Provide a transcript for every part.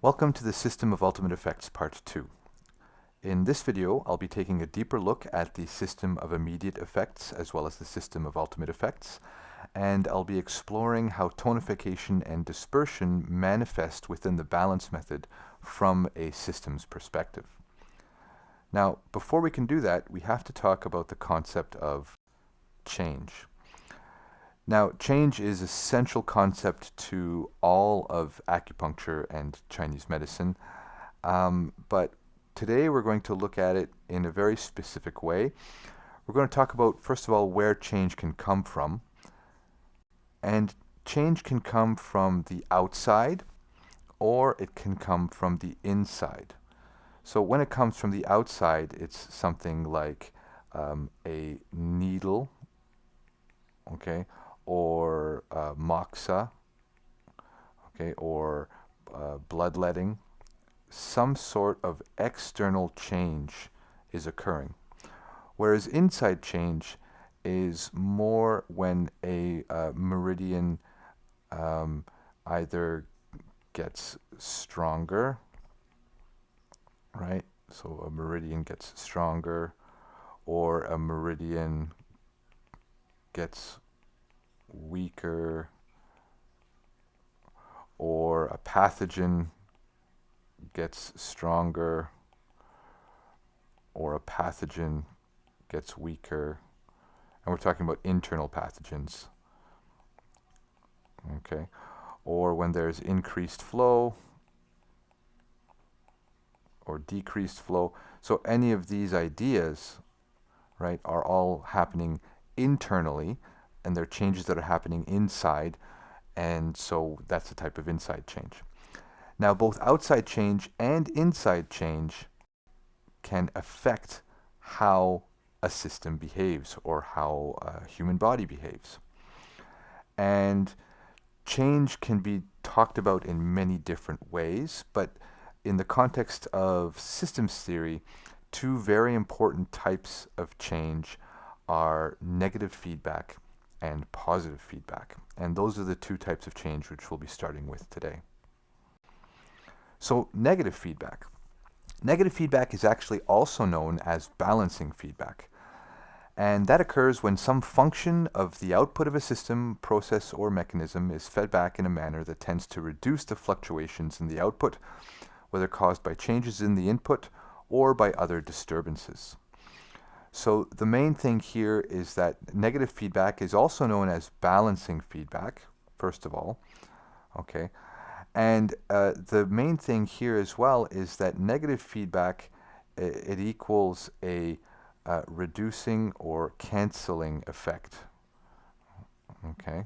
Welcome to the System of Ultimate Effects Part 2. In this video, I'll be taking a deeper look at the system of immediate effects as well as the system of ultimate effects, and I'll be exploring how tonification and dispersion manifest within the balance method from a systems perspective. Now, before we can do that, we have to talk about the concept of change. Now, change is a central concept to all of acupuncture and Chinese medicine, but today we're going to look at it in a very specific way. We're going to talk about, first of all, where change can come from. And change can come from the outside, or it can come from the inside. So when it comes from the outside, it's something like a needle, okay, or moxa, okay, or bloodletting. Some sort of external change is occurring. Whereas inside change is more when a meridian either gets stronger, right? So a meridian gets stronger, or a meridian gets weaker, or a pathogen gets stronger, or a pathogen gets weaker. And we're talking about internal pathogens, okay? Or when there's increased flow or decreased flow. So any of these ideas, right, are all happening internally, and they're changes that are happening inside, and so that's a type of inside change. Now, both outside change and inside change can affect how a system behaves or how a human body behaves. And change can be talked about in many different ways, but in the context of systems theory, two very important types of change are negative feedback and positive feedback. And those are the two types of change which we'll be starting with today. So negative feedback. Negative feedback is actually also known as balancing feedback. And that occurs when some function of the output of a system, process, or mechanism is fed back in a manner that tends to reduce the fluctuations in the output, whether caused by changes in the input or by other disturbances. So the main thing here is that negative feedback is also known as balancing feedback, first of all, okay? And the main thing here as well is that negative feedback, it equals a reducing or canceling effect, okay?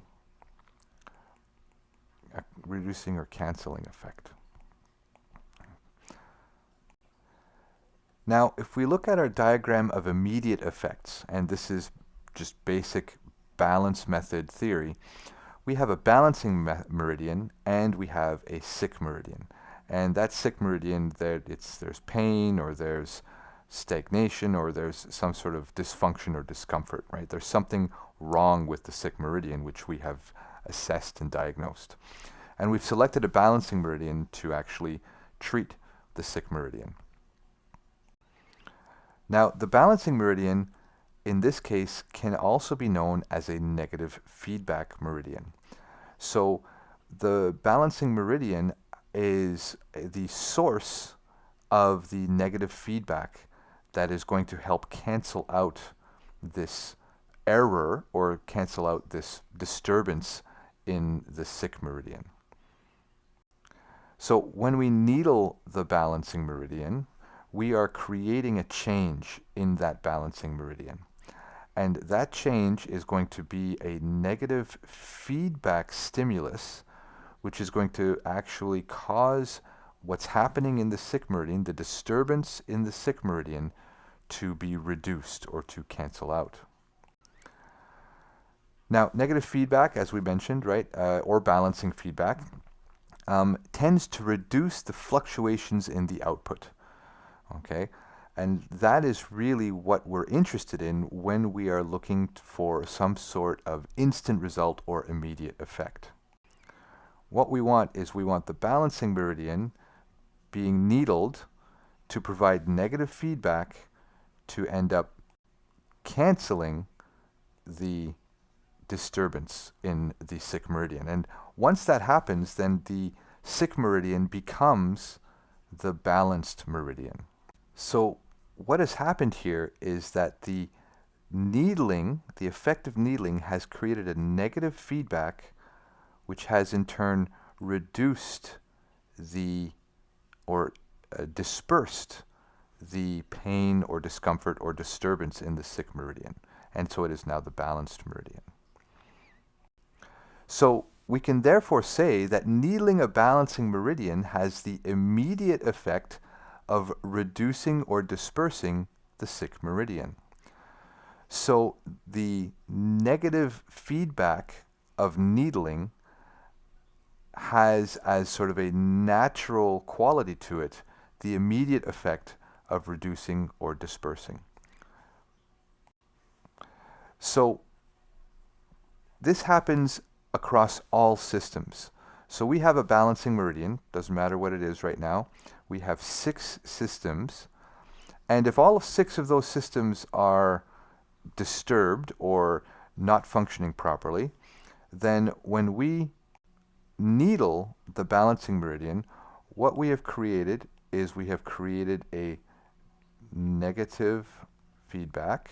A reducing or canceling effect. Now, if we look at our diagram of immediate effects, and this is just basic balance method theory, we have a balancing meridian and we have a sick meridian. And that sick meridian, there's pain, or there's stagnation, or there's some sort of dysfunction or discomfort, right? There's something wrong with the sick meridian, which we have assessed and diagnosed. And we've selected a balancing meridian to actually treat the sick meridian. Now, the balancing meridian, in this case, can also be known as a negative feedback meridian. So the balancing meridian is the source of the negative feedback that is going to help cancel out this error or cancel out this disturbance in the sick meridian. So when we needle the balancing meridian, we are creating a change in that balancing meridian. And that change is going to be a negative feedback stimulus, which is going to actually cause what's happening in the sick meridian, the disturbance in the sick meridian, to be reduced or to cancel out. Now, negative feedback, as we mentioned, right, or balancing feedback, tends to reduce the fluctuations in the output. Okay, and that is really what we're interested in when we are looking for some sort of instant result or immediate effect. What we want is we want the balancing meridian being needled to provide negative feedback to end up canceling the disturbance in the sick meridian. And once that happens, then the sick meridian becomes the balanced meridian. So what has happened here is that the needling, the effect of needling, has created a negative feedback which has in turn reduced the or dispersed the pain or discomfort or disturbance in the sick meridian. And so it is now the balanced meridian. So we can therefore say that needling a balancing meridian has the immediate effect of reducing or dispersing the sick meridian. So the negative feedback of needling has as sort of a natural quality to it the immediate effect of reducing or dispersing. So this happens across all systems. So we have a balancing meridian, doesn't matter what it is right now. We have 6 systems, and if all 6 of those systems are disturbed or not functioning properly, then when we needle the balancing meridian, what we have created is we have created a negative feedback,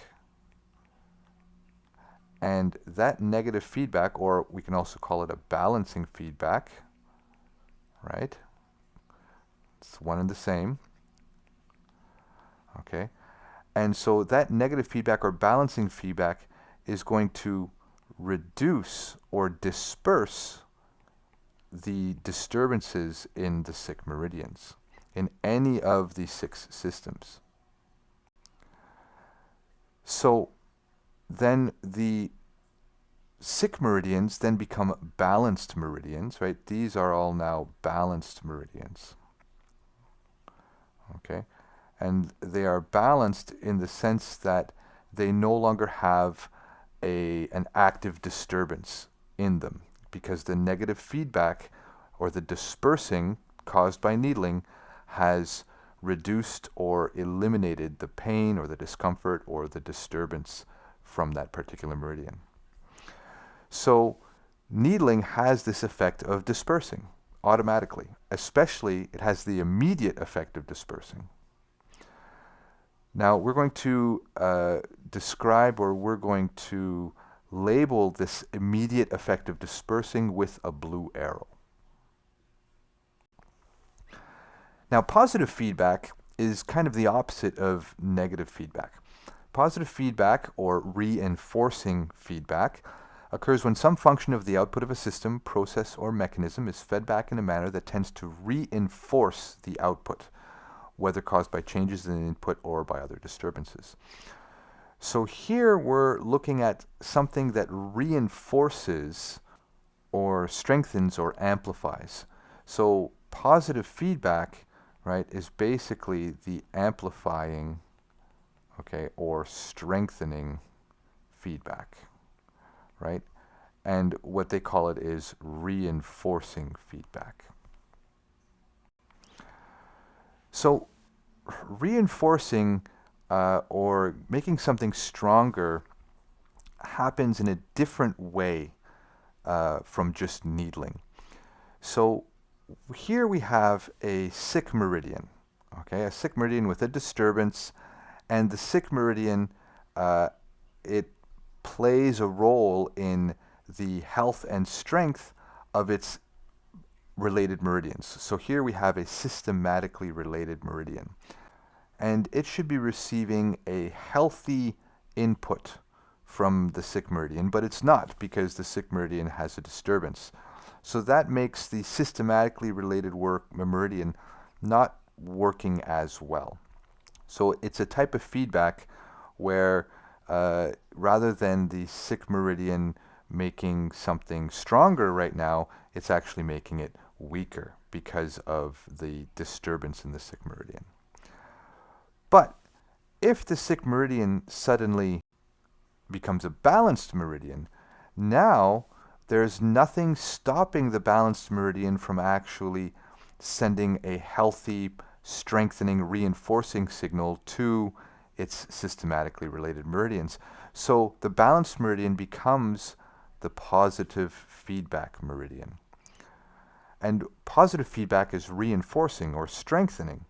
and that negative feedback, or we can also call it a balancing feedback, right? It's one and the same. Okay. And so that negative feedback or balancing feedback is going to reduce or disperse the disturbances in the sick meridians, in any of the 6 systems. So then the sick meridians then become balanced meridians, right? These are all now balanced meridians. Okay? And they are balanced in the sense that they no longer have an active disturbance in them, because the negative feedback or the dispersing caused by needling has reduced or eliminated the pain or the discomfort or the disturbance from that particular meridian. So needling has this effect of dispersing automatically, especially it has the immediate effect of dispersing. Now we're going to describe, or we're going to label this immediate effect of dispersing with a blue arrow. Now positive feedback is kind of the opposite of negative feedback. Positive feedback, or reinforcing feedback, occurs when some function of the output of a system, process, or mechanism is fed back in a manner that tends to reinforce the output, whether caused by changes in the input or by other disturbances. So here we're looking at something that reinforces or strengthens or amplifies. So positive feedback, right, is basically the amplifying, okay, or strengthening feedback, right? And what they call it is reinforcing feedback. So reinforcing or making something stronger happens in a different way from just needling. So here we have a sick meridian, okay, a sick meridian with a disturbance, and the sick meridian, it plays a role in the health and strength of its related meridians. So here we have a systematically related meridian, and it should be receiving a healthy input from the sick meridian, but it's not, because the sick meridian has a disturbance. So that makes the systematically related meridian not working as well. So it's a type of feedback where rather than the sick meridian making something stronger right now, it's actually making it weaker because of the disturbance in the sick meridian. But if the sick meridian suddenly becomes a balanced meridian, now there's nothing stopping the balanced meridian from actually sending a healthy, strengthening, reinforcing signal to its systematically related meridians. So the balanced meridian becomes the positive feedback meridian. And positive feedback is reinforcing or strengthening.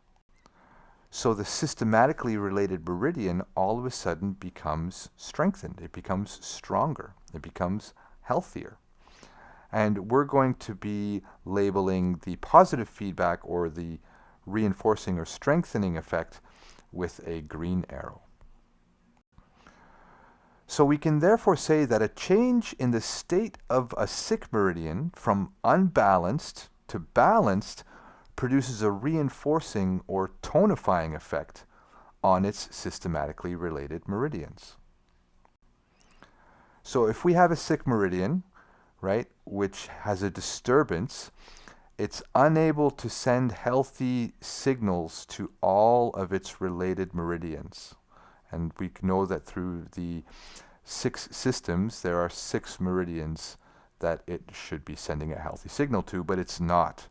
So the systematically related meridian all of a sudden becomes strengthened. It becomes stronger. It becomes healthier. And we're going to be labeling the positive feedback or the reinforcing or strengthening effect with a green arrow. So we can therefore say that a change in the state of a sick meridian from unbalanced to balanced produces a reinforcing or tonifying effect on its systematically related meridians. So if we have a sick meridian, right, which has a disturbance, it's unable to send healthy signals to all of its related meridians. And we know that through the 6 systems, there are 6 meridians that it should be sending a healthy signal to, but it's not.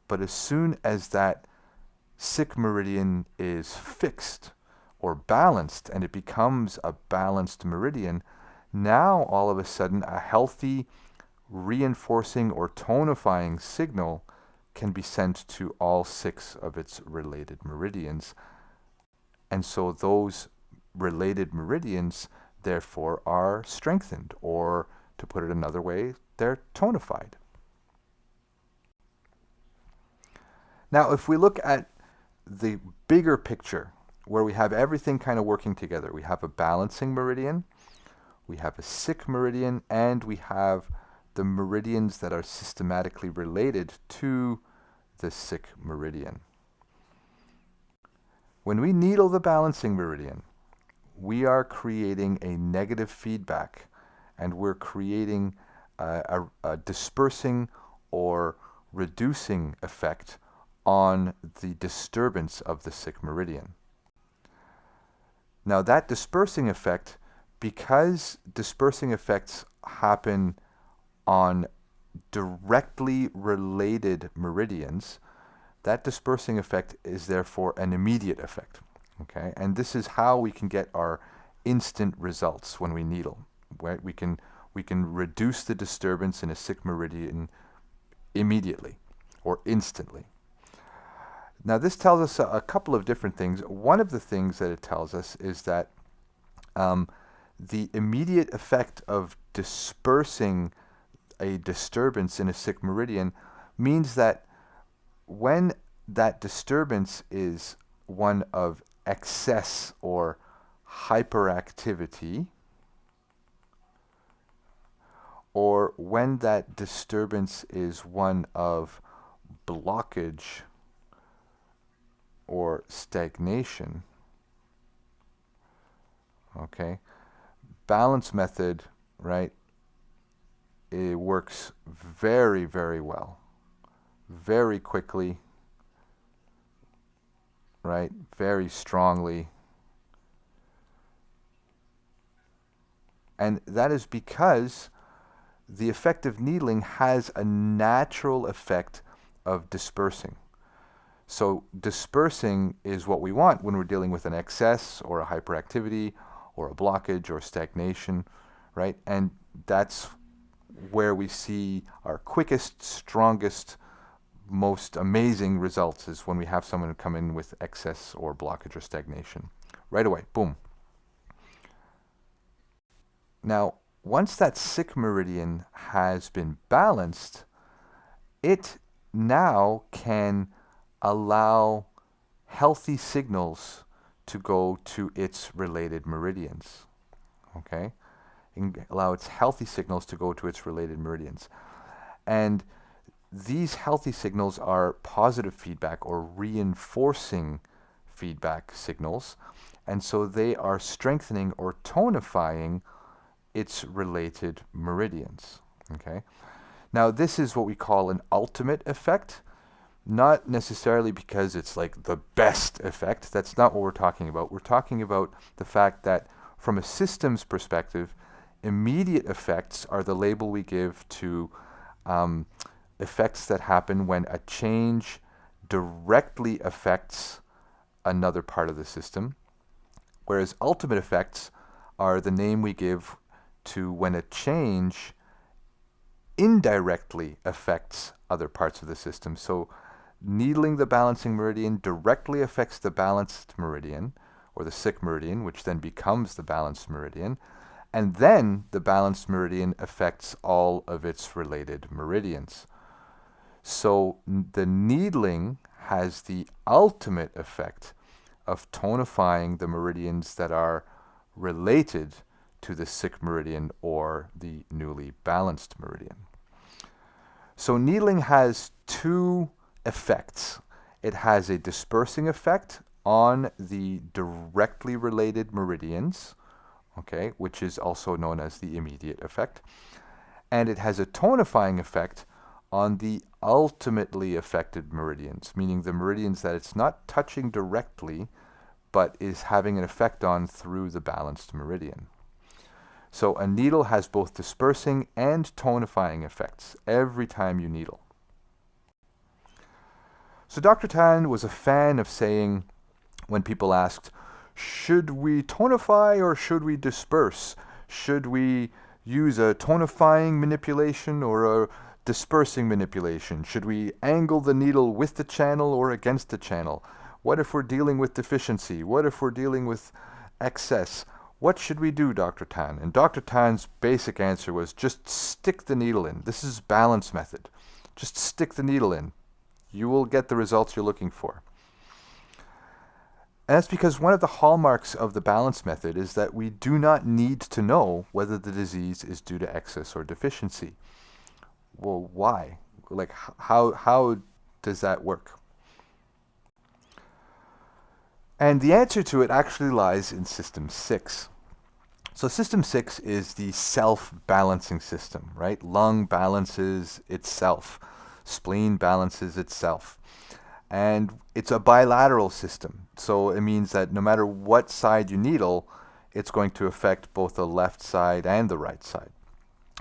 But as soon as that sick meridian is fixed or balanced and it becomes a balanced meridian, now all of a sudden a healthy, reinforcing or tonifying signal can be sent to all 6 of its related meridians. And so those related meridians, therefore, are strengthened, or to put it another way, they're tonified. Now, if we look at the bigger picture, where we have everything kind of working together, we have a balancing meridian, we have a sick meridian, and we have the meridians that are systematically related to the sick meridian. When we needle the balancing meridian, we are creating a negative feedback, and we're creating a dispersing or reducing effect on the disturbance of the sick meridian. Now that dispersing effect, because dispersing effects happen on directly related meridians, that dispersing effect is therefore an immediate effect. Okay, and this is how we can get our instant results when we needle. Right? We can reduce the disturbance in a sick meridian immediately or instantly. Now this tells us a couple of different things. One of the things that it tells us is that the immediate effect of dispersing a disturbance in a sick meridian means that when that disturbance is one of excess or hyperactivity, or when that disturbance is one of blockage or stagnation, okay, balance method, right, it works very, very well, very quickly, right, very strongly. And that is because the effect of needling has a natural effect of dispersing. So dispersing is what we want when we're dealing with an excess or a hyperactivity or a blockage or stagnation, right? And that's where we see our quickest, strongest, most amazing results, is when we have someone come in with excess or blockage or stagnation. Right away, boom. Now, once that sick meridian has been balanced, it now can allow healthy signals to go to its related meridians. Okay? And allow its healthy signals to go to its related meridians. And these healthy signals are positive feedback or reinforcing feedback signals. And so they are strengthening or tonifying its related meridians. Okay? Now, this is what we call an ultimate effect. Not necessarily because it's like the best effect. That's not what we're talking about. We're talking about the fact that from a systems perspective, immediate effects are the label we give to effects that happen when a change directly affects another part of the system, whereas ultimate effects are the name we give to when a change indirectly affects other parts of the system. So needling the balancing meridian directly affects the balanced meridian, or the sick meridian, which then becomes the balanced meridian, and then the balanced meridian affects all of its related meridians. So the needling has the ultimate effect of tonifying the meridians that are related to the sick meridian or the newly balanced meridian. So needling has two effects. It has a dispersing effect on the directly related meridians, okay, which is also known as the immediate effect. And it has a tonifying effect on the ultimately affected meridians, meaning the meridians that it's not touching directly, but is having an effect on through the balanced meridian. So a needle has both dispersing and tonifying effects every time you needle. So Dr. Tan was a fan of saying, when people asked, should we tonify or should we disperse? Should we use a tonifying manipulation or a dispersing manipulation? Should we angle the needle with the channel or against the channel? What if we're dealing with deficiency? What if we're dealing with excess? What should we do, Dr. Tan? And Dr. Tan's basic answer was just stick the needle in. This is balance method. Just stick the needle in. You will get the results you're looking for. And that's because one of the hallmarks of the balance method is that we do not need to know whether the disease is due to excess or deficiency. Well, why? Like, how does that work? And the answer to it actually lies in System 6. So System 6 is the self-balancing system, right? Lung balances itself. Spleen balances itself. And it's a bilateral system. So it means that no matter what side you needle, it's going to affect both the left side and the right side.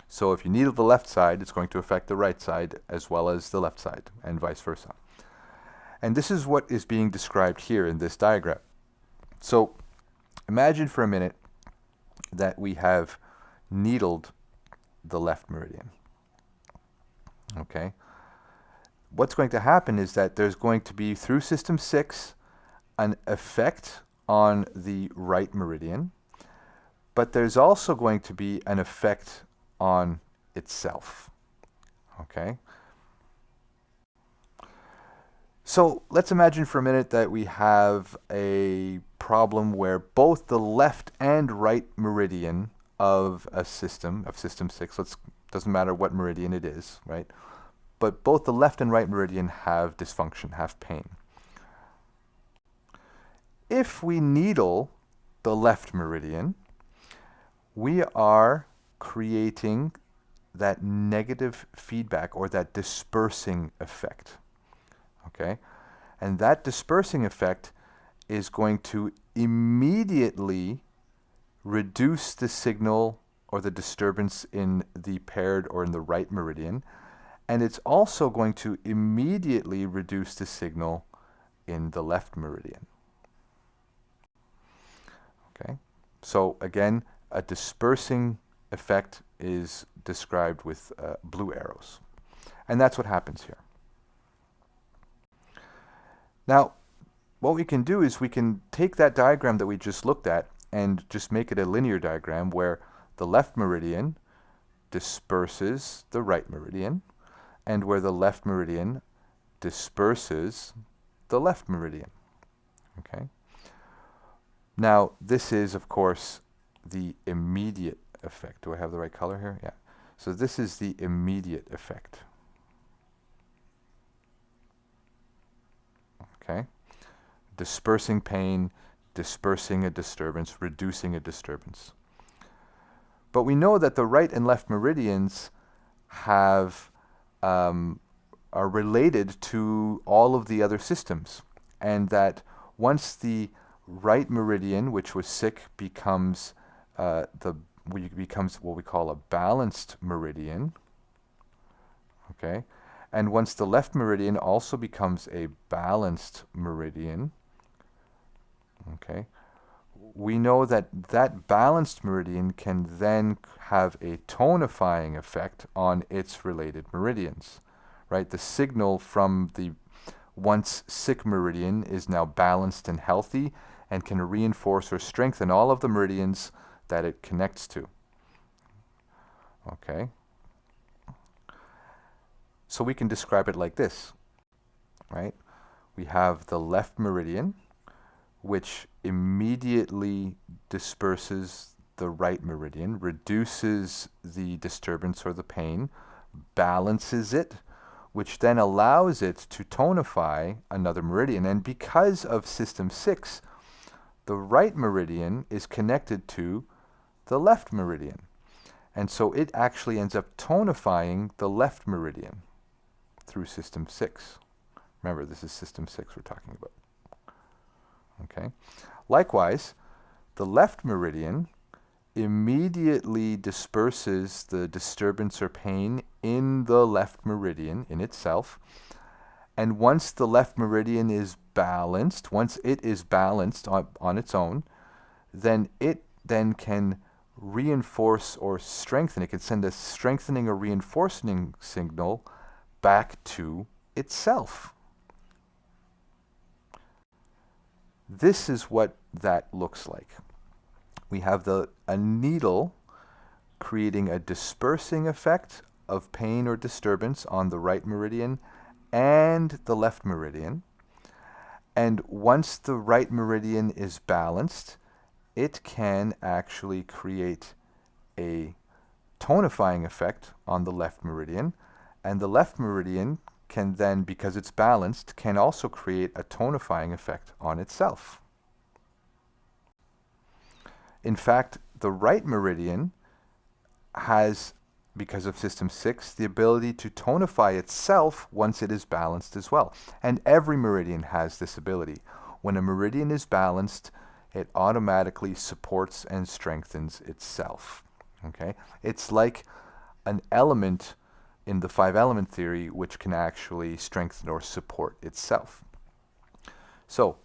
So if you needle the left side, it's going to affect the right side as well as the left side, and vice versa. And this is what is being described here in this diagram. So imagine for a minute that we have needled the left meridian. Okay? What's going to happen is that there's going to be, through System 6, an effect on the right meridian, but there's also going to be an effect on itself. Okay? So let's imagine for a minute that we have a problem where both the left and right meridian of a system, of System 6, doesn't matter what meridian it is, right? But both the left and right meridian have dysfunction, have pain. If we needle the left meridian, we are creating that negative feedback or that dispersing effect. Okay? And that dispersing effect is going to immediately reduce the signal or the disturbance in the paired or in the right meridian, and it's also going to immediately reduce the signal in the left meridian. Okay? So again, a dispersing effect is described with blue arrows. And that's what happens here. Now, what we can do is we can take that diagram that we just looked at and just make it a linear diagram where the left meridian disperses the right meridian, and where the left meridian disperses the left meridian. Okay? Now, this is, of course, the immediate effect. Do I have the right color here? Yeah. So this is the immediate effect. Okay? Dispersing pain, dispersing a disturbance, reducing a disturbance. But we know that the right and left meridians have are related to all of the other systems, and that once the right meridian, which was sick, becomes becomes what we call a balanced meridian, okay, And once the left meridian also becomes a balanced meridian, okay, we know that that balanced meridian can then have a tonifying effect on its related meridians, right? The signal from the once sick meridian is now balanced and healthy and can reinforce or strengthen all of the meridians that it connects to. Okay? So we can describe it like this, right? We have the left meridian, which immediately disperses the right meridian, reduces the disturbance or the pain, balances it, which then allows it to tonify another meridian. And because of system 6, the right meridian is connected to the left meridian. And so it actually ends up tonifying the left meridian through system 6. Remember, this is system 6 we're talking about. Okay. Likewise, the left meridian immediately disperses the disturbance or pain in the left meridian in itself. And once the left meridian is balanced, once it is balanced on its own, then it then can reinforce or strengthen. It can send a strengthening or reinforcing signal back to itself. This is what that looks like. We have a needle creating a dispersing effect of pain or disturbance on the right meridian and the left meridian. And once the right meridian is balanced, it can actually create a tonifying effect on the left meridian. And the left meridian can then, because it's balanced, can also create a tonifying effect on itself. In fact, the right meridian has, because of system 6, the ability to tonify itself once it is balanced as well. And every meridian has this ability. When a meridian is balanced, it automatically supports and strengthens itself. Okay? It's like an element in the 5-element theory which can actually strengthen or support itself. So,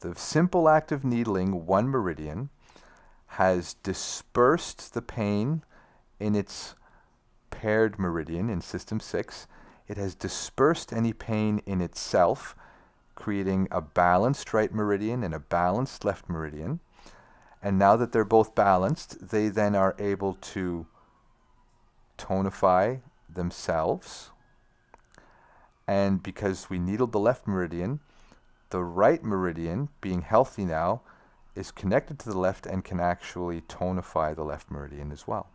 the simple act of needling one meridian has dispersed the pain in its paired meridian in system 6. It has dispersed any pain in itself, creating a balanced right meridian and a balanced left meridian. And now that they're both balanced, they then are able to tonify themselves. And because we needled the left meridian, the right meridian, being healthy now, is connected to the left and can actually tonify the left meridian as well.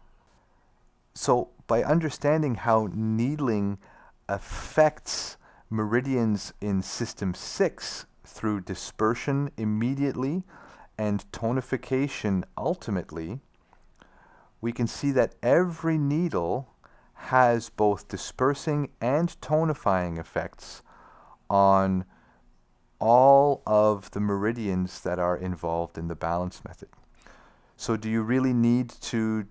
So by understanding how needling affects meridians in system 6 through dispersion immediately and tonification ultimately, we can see that every needle has both dispersing and tonifying effects on all of the meridians that are involved in the balance method. So do you really need to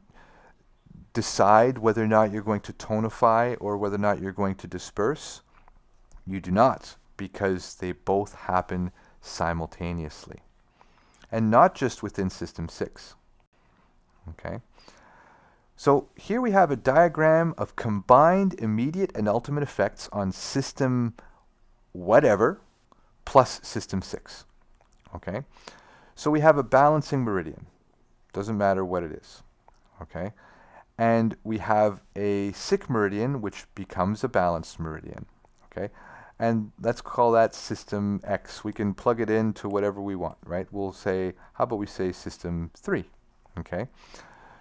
decide whether or not you're going to tonify or whether or not you're going to disperse? You do not, because they both happen simultaneously. And not just within system 6. Okay? So here we have a diagram of combined immediate and ultimate effects on system whatever plus system 6. Okay? So we have a balancing meridian. Doesn't matter what it is. Okay? And we have a sick meridian, which becomes a balanced meridian. Okay? And let's call that system X. We can plug it into whatever we want, right? We'll say, how about we say system 3? Okay?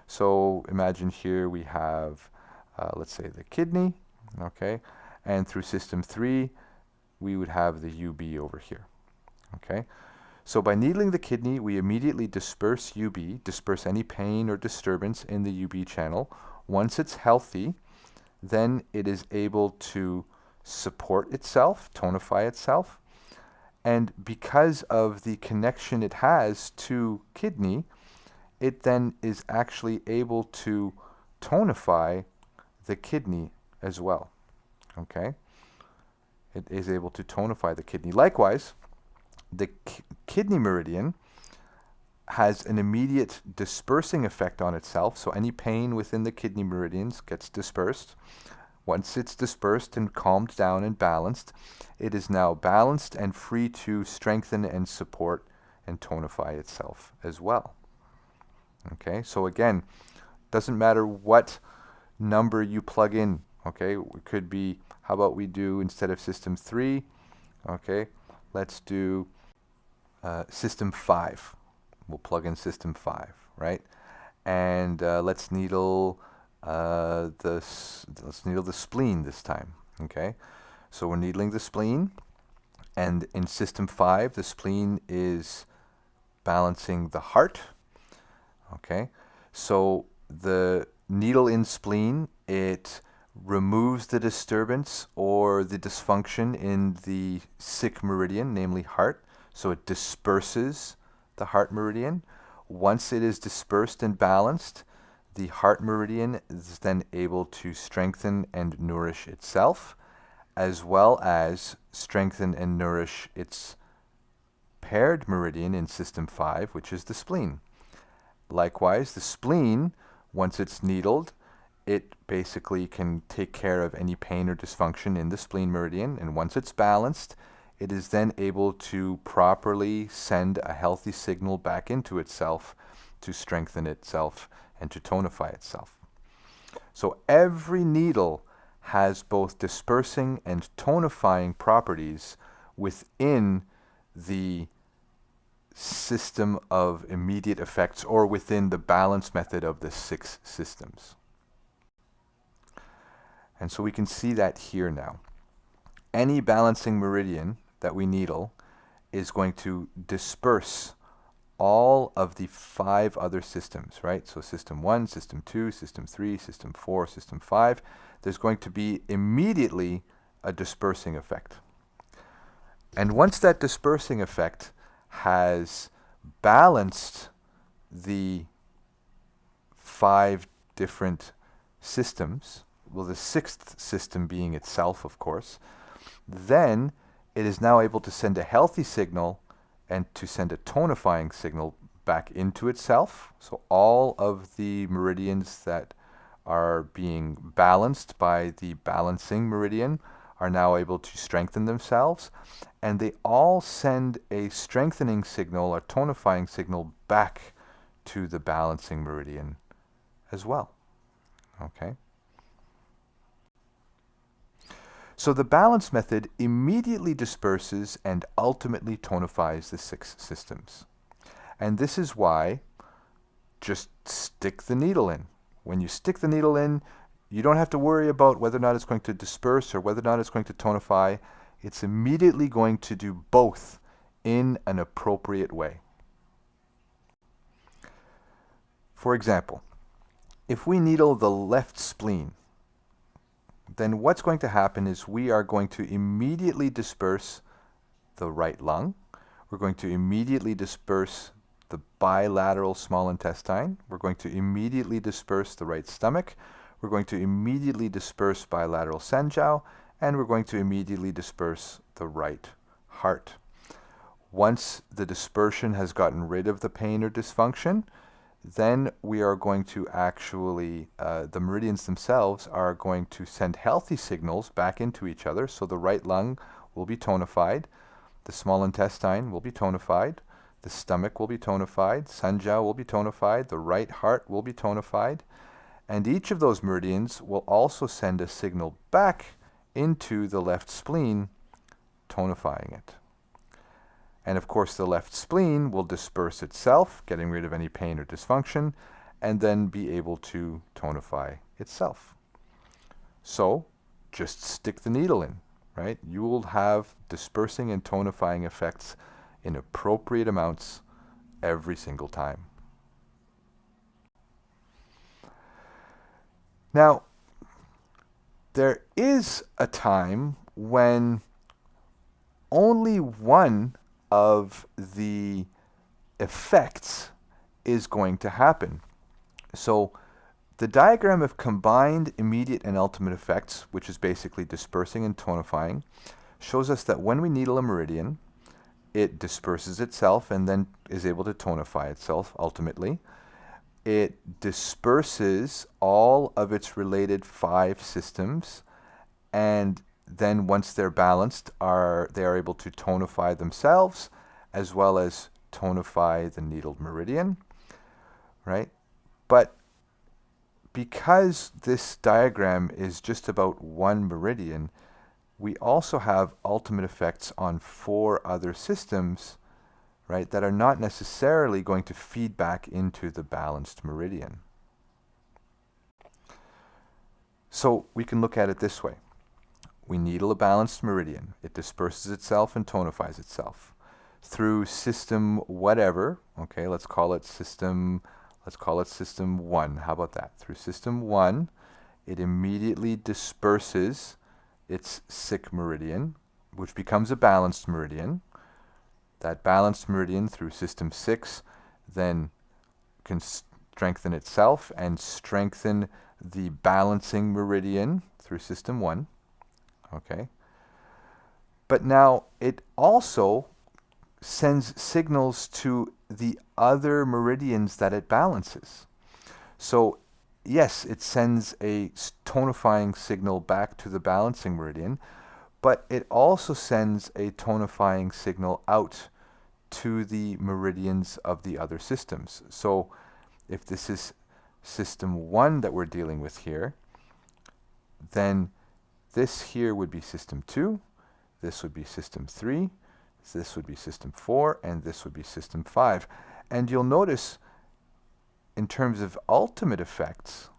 So imagine here we have, let's say, the kidney. Okay? And through system 3, we would have the UB over here. Okay? So by needling the kidney, we immediately disperse UB, disperse any pain or disturbance in the UB channel. Once it's healthy, then it is able to support itself, tonify itself. And because of the connection it has to kidney, it then is actually able to tonify the kidney as well. Okay? It is able to tonify the kidney. Likewise, the kidney meridian has an immediate dispersing effect on itself. So any pain within the kidney meridians gets dispersed. Once it's dispersed and calmed down and balanced, it is now balanced and free to strengthen and support and tonify itself as well. Okay, so again, doesn't matter what number you plug in. Okay, it could be, how about we do, instead of system 3, okay, let's do system 5. We'll plug in system 5, right? And let's needle the spleen this time. Okay, so we're needling the spleen, and in system 5, the spleen is balancing the heart. Okay, so the needle in spleen, it removes the disturbance or the dysfunction in the sick meridian, namely heart. So it disperses the heart meridian. Once it is dispersed and balanced, the heart meridian is then able to strengthen and nourish itself, as well as strengthen and nourish its paired meridian in system 5, which is the spleen. Likewise, the spleen, once it's needled, it basically can take care of any pain or dysfunction in the spleen meridian, and once it's balanced, it is then able to properly send a healthy signal back into itself to strengthen itself and to tonify itself. So every needle has both dispersing and tonifying properties within the system of immediate effects, or within the balance method of the 6 systems. And so we can see that here now. Any balancing meridian that we needle is going to disperse all of the 5 other systems, right? So system 1, system 2, system 3, system 4, system 5, there's going to be immediately a dispersing effect. And once that dispersing effect has balanced the 5 different systems, well, the 6th system being itself, of course, then it is now able to send a healthy signal and to send a tonifying signal back into itself. So all of the meridians that are being balanced by the balancing meridian are now able to strengthen themselves, and they all send a strengthening signal or tonifying signal back to the balancing meridian as well. Okay? So the balance method immediately disperses and ultimately tonifies the 6 systems. And this is why just stick the needle in. When you stick the needle in, you don't have to worry about whether or not it's going to disperse or whether or not it's going to tonify. It's immediately going to do both in an appropriate way. For example, if we needle the left spleen, then what's going to happen is we are going to immediately disperse the right lung. We're going to immediately disperse the bilateral small intestine. We're going to immediately disperse the right stomach. We're going to immediately disperse bilateral sanjiao, and we're going to immediately disperse the right heart. Once the dispersion has gotten rid of the pain or dysfunction, then we are going to actually, the meridians themselves are going to send healthy signals back into each other. So the right lung will be tonified, the small intestine will be tonified, the stomach will be tonified, sanjiao will be tonified, the right heart will be tonified, and each of those meridians will also send a signal back into the left spleen, tonifying it. And of course, the left spleen will disperse itself, getting rid of any pain or dysfunction, and then be able to tonify itself. So just stick the needle in, right? You will have dispersing and tonifying effects in appropriate amounts every single time. Now, there is a time when only one of the effects is going to happen. So the diagram of combined immediate and ultimate effects, which is basically dispersing and tonifying, shows us that when we needle a meridian, it disperses itself and then is able to tonify itself ultimately. It disperses all of its related 5 systems, and then once they're balanced, they are able to tonify themselves as well as tonify the needled meridian, right? But because this diagram is just about one meridian, we also have ultimate effects on 4 other systems, right, that are not necessarily going to feed back into the balanced meridian. So we can look at it this way. We needle a balanced meridian. It disperses itself and tonifies itself through system whatever. Okay, let's call it system 1. How about that? Through system 1, it immediately disperses its sick meridian, which becomes a balanced meridian. That balanced meridian through system 6 then can strengthen itself and strengthen the balancing meridian through system 1. Okay. But now it also sends signals to the other meridians that it balances. So yes, it sends a tonifying signal back to the balancing meridian, but it also sends a tonifying signal out to the meridians of the other systems. So if this is system 1 that we're dealing with here, then this here would be system 2, this would be system 3, this would be system 4, and this would be system 5. And you'll notice in terms of ultimate effects,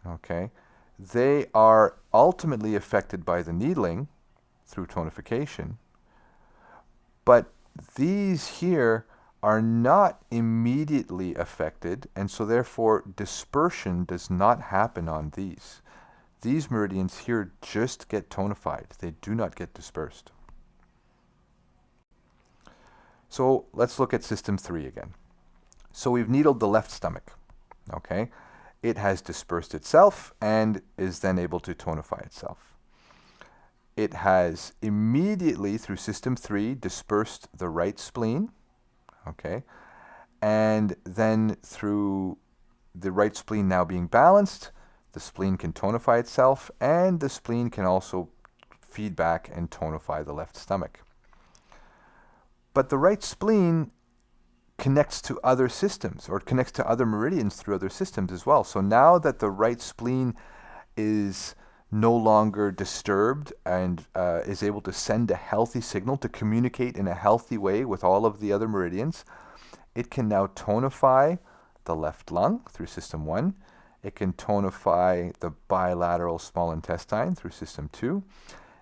okay, they are ultimately affected by the needling through tonification, but these here are not immediately affected, and so therefore dispersion does not happen on these. These meridians here just get tonified. They do not get dispersed. So let's look at system 3 again. So we've needled the left stomach. Okay, it has dispersed itself and is then able to tonify itself. It has immediately, through system 3, dispersed the right spleen. Okay, and then through the right spleen now being balanced, the spleen can tonify itself, and the spleen can also feed back and tonify the left stomach. But the right spleen connects to other systems, or connects to other meridians through other systems as well. So now that the right spleen is no longer disturbed and is able to send a healthy signal to communicate in a healthy way with all of the other meridians, it can now tonify the left lung through system 1. It can tonify the bilateral small intestine through system 2.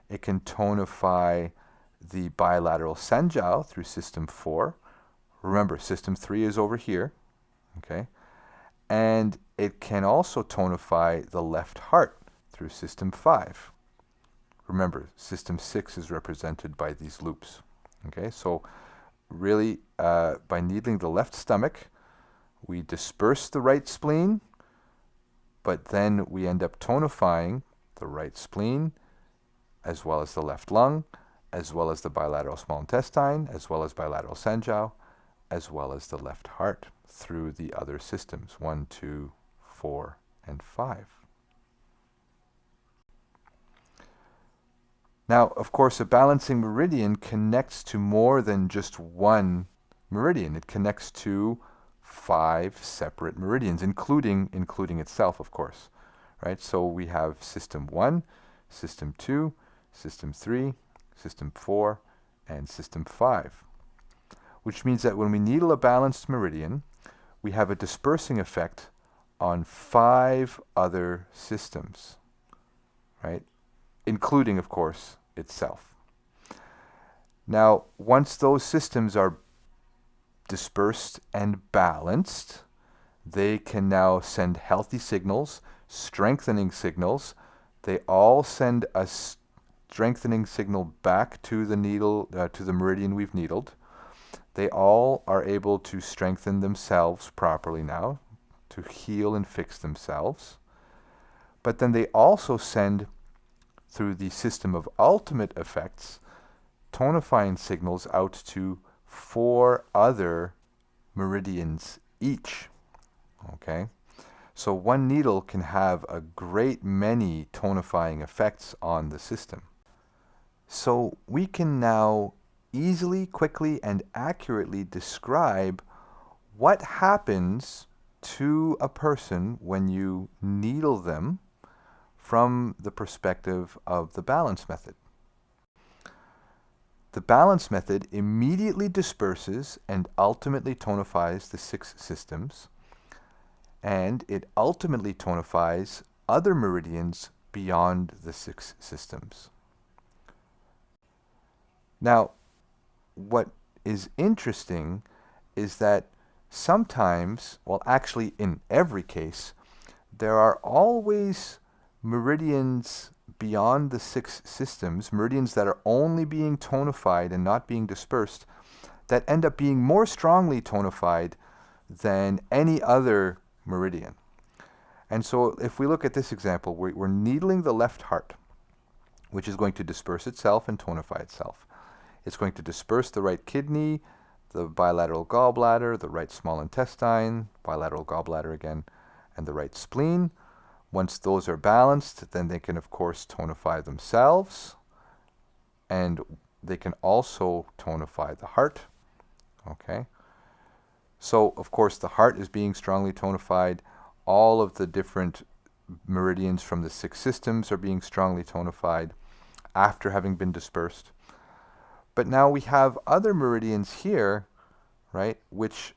It can tonify the bilateral senjiao through system 4. Remember, system 3 is over here, okay? And it can also tonify the left heart through system 5. Remember, system 6 is represented by these loops, okay? So really, by needling the left stomach, we disperse the right spleen, but then we end up tonifying the right spleen, as well as the left lung, as well as the bilateral small intestine, as well as bilateral senjiao, as well as the left heart through the other systems, 1, 2, 4, and 5. Now, of course, a balancing meridian connects to more than just one meridian. It connects to 5 separate meridians, including itself, of course, right? So we have system 1, system 2, system 3, system 4, and system 5. Which means that when we needle a balanced meridian, we have a dispersing effect on 5 other systems, right? Including, of course, itself. Now, once those systems are dispersed and balanced, they can now send healthy signals, strengthening signals. They all send a strengthening signal back to the needle, to the meridian we've needled. They all are able to strengthen themselves properly now, to heal and fix themselves. But then they also send, through the system of ultimate effects, tonifying signals out to 4 other meridians each. Okay, so one needle can have a great many tonifying effects on the system. So we can now easily, quickly, and accurately describe what happens to a person when you needle them from the perspective of the balance method. The balance method immediately disperses and ultimately tonifies the 6 systems, and it ultimately tonifies other meridians beyond the 6 systems. Now, what is interesting is that sometimes, well, actually in every case, there are always meridians beyond the 6 systems, meridians that are only being tonified and not being dispersed, that end up being more strongly tonified than any other meridian. And so if we look at this example, we're needling the left heart, which is going to disperse itself and tonify itself. It's going to disperse the right kidney, the bilateral gallbladder, the right small intestine, bilateral gallbladder again, and the right spleen. Once those are balanced, then they can, of course, tonify themselves, and they can also tonify the heart. Okay? So, of course, the heart is being strongly tonified. All of the different meridians from the 6 systems are being strongly tonified after having been dispersed. But now we have other meridians here, right, which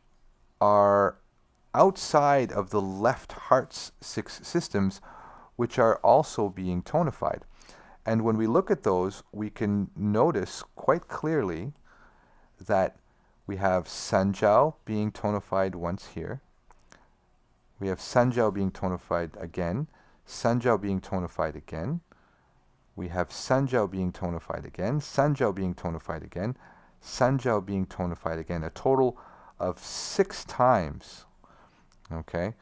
are outside of the left heart's 6 systems, which are also being tonified. And when we look at those, we can notice quite clearly that we have Sanjiao being tonified once here. We have Sanjiao being tonified again, Sanjiao being tonified again. We have Sanjiao being tonified again, Sanjiao being tonified again, Sanjiao being tonified again, a total of 6 times. Okay,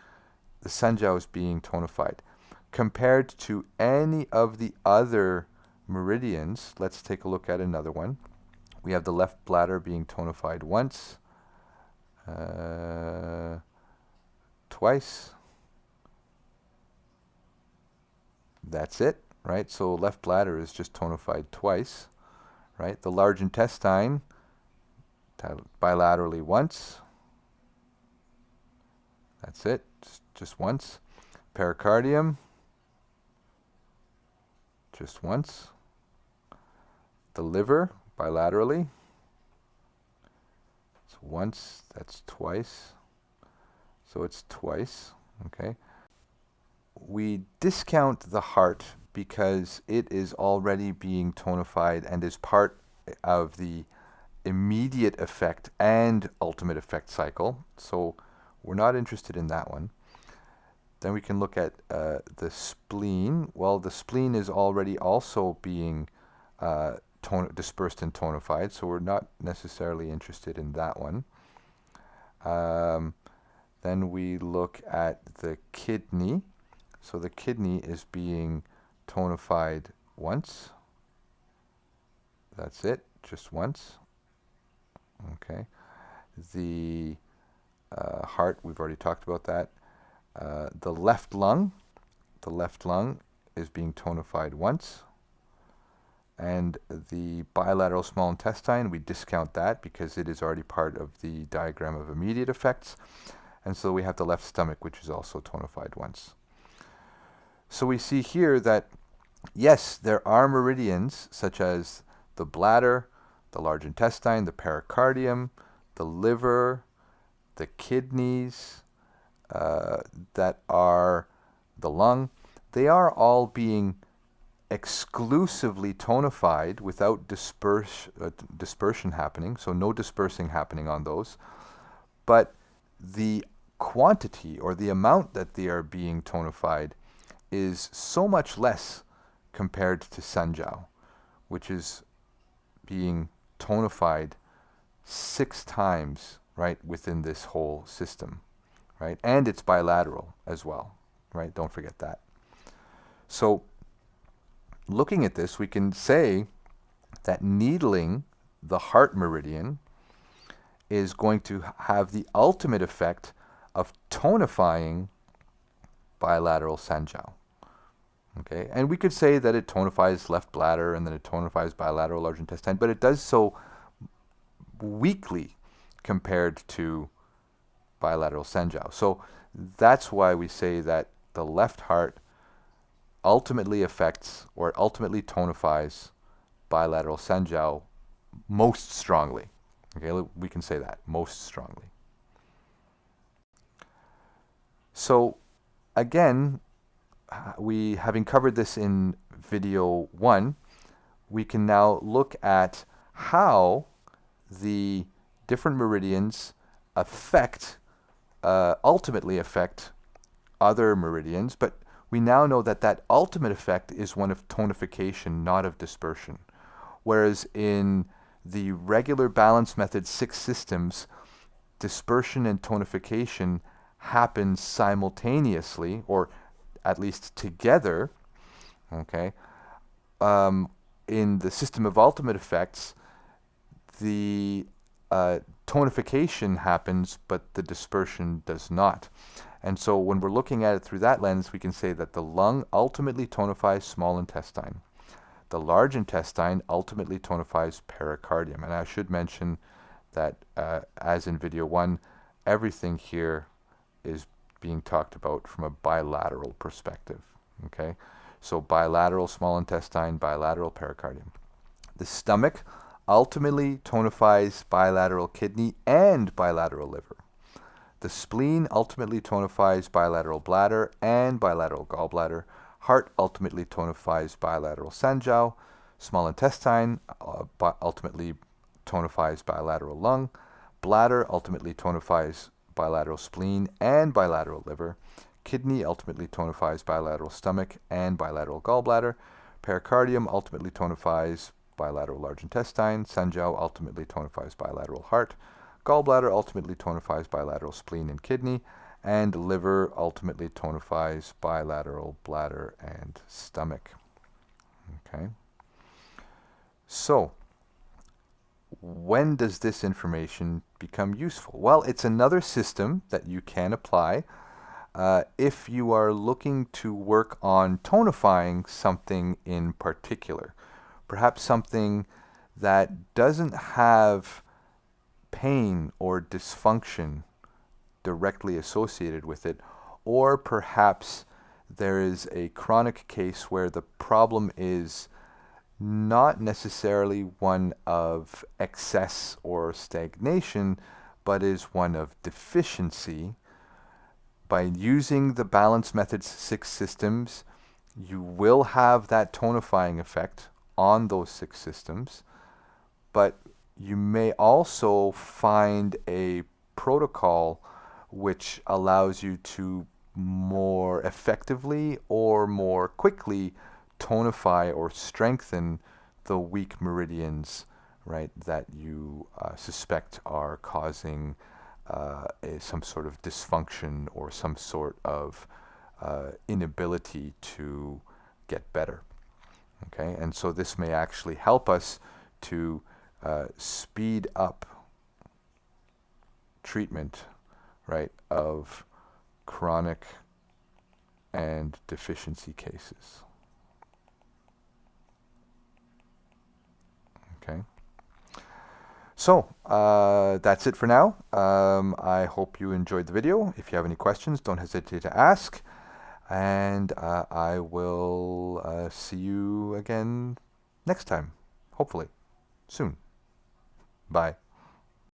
the Sanjiao is being tonified. Compared to any of the other meridians, let's take a look at another one. We have the left bladder being tonified once, twice. That's it, right? So left bladder is just tonified twice, right? The large intestine, bilaterally once. That's it, just once. Pericardium, just once. The liver, bilaterally. It's once, that's twice. So it's twice, okay? We discount the heart because it is already being tonified and is part of the immediate effect and ultimate effect cycle. So we're not interested in that one. Then we can look at the spleen. Well, the spleen is already also being dispersed and tonified, so we're not necessarily interested in that one. Then we look at the kidney. So the kidney is being tonified once. That's it, just once. Okay. The heart, we've already talked about that. The left lung is being tonified once. And the bilateral small intestine, we discount that because it is already part of the diagram of immediate effects. And so we have the left stomach, which is also tonified once. So we see here that, yes, there are meridians such as the bladder, the large intestine, the pericardium, the liver, the kidneys, that are the lung. They are all being exclusively tonified without dispersion happening, so no dispersing happening on those. But the quantity or the amount that they are being tonified is so much less compared to Sanjiao, which is being tonified 6 times, right, within this whole system, right? And it's bilateral as well, right? Don't forget that. So looking at this, we can say that needling the heart meridian is going to have the ultimate effect of tonifying bilateral Sanjiao. Okay, and we could say that it tonifies left bladder and then it tonifies bilateral large intestine, but it does so weakly compared to bilateral Sanjiao. So that's why we say that the left heart ultimately affects or ultimately tonifies bilateral Sanjiao most strongly. Okay, we can say that, most strongly. So again, we having covered this in video 1, we can now look at how the different meridians ultimately affect other meridians, but we now know that that ultimate effect is one of tonification, not of dispersion. Whereas in the regular balance method 6 systems, dispersion and tonification happen simultaneously, or at least together, okay? In the system of ultimate effects, the tonification happens, but the dispersion does not. And so when we're looking at it through that lens, we can say that the lung ultimately tonifies small intestine. The large intestine ultimately tonifies pericardium. And I should mention that, as in video 1, everything here is being talked about from a bilateral perspective. Okay, so bilateral small intestine, bilateral pericardium. The stomach ultimately tonifies bilateral kidney and bilateral liver. The spleen ultimately tonifies bilateral bladder and bilateral gallbladder. Heart ultimately tonifies bilateral Sanjiao. Small intestine ultimately tonifies bilateral lung. Bladder ultimately tonifies bilateral spleen and bilateral liver. Kidney ultimately tonifies bilateral stomach and bilateral gallbladder. Pericardium ultimately tonifies bilateral large intestine. Sanjiao ultimately tonifies bilateral heart. Gallbladder ultimately tonifies bilateral spleen and kidney. And liver ultimately tonifies bilateral bladder and stomach. Okay. So, when does this information become useful? Well, it's another system that you can apply if you are looking to work on tonifying something in particular. Perhaps something that doesn't have pain or dysfunction directly associated with it, or perhaps there is a chronic case where the problem is not necessarily one of excess or stagnation, but is one of deficiency. By using the balance methods 6 systems, you will have that tonifying effect on those 6 systems, but you may also find a protocol which allows you to more effectively or more quickly tonify or strengthen the weak meridians, right, that you suspect are causing some sort of dysfunction or some sort of inability to get better. Okay, and so this may actually help us to speed up treatment, right, of chronic and deficiency cases. Okay. So that's it for now. I hope you enjoyed the video. If you have any questions, don't hesitate to ask. And I will see you again next time, hopefully, soon. Bye.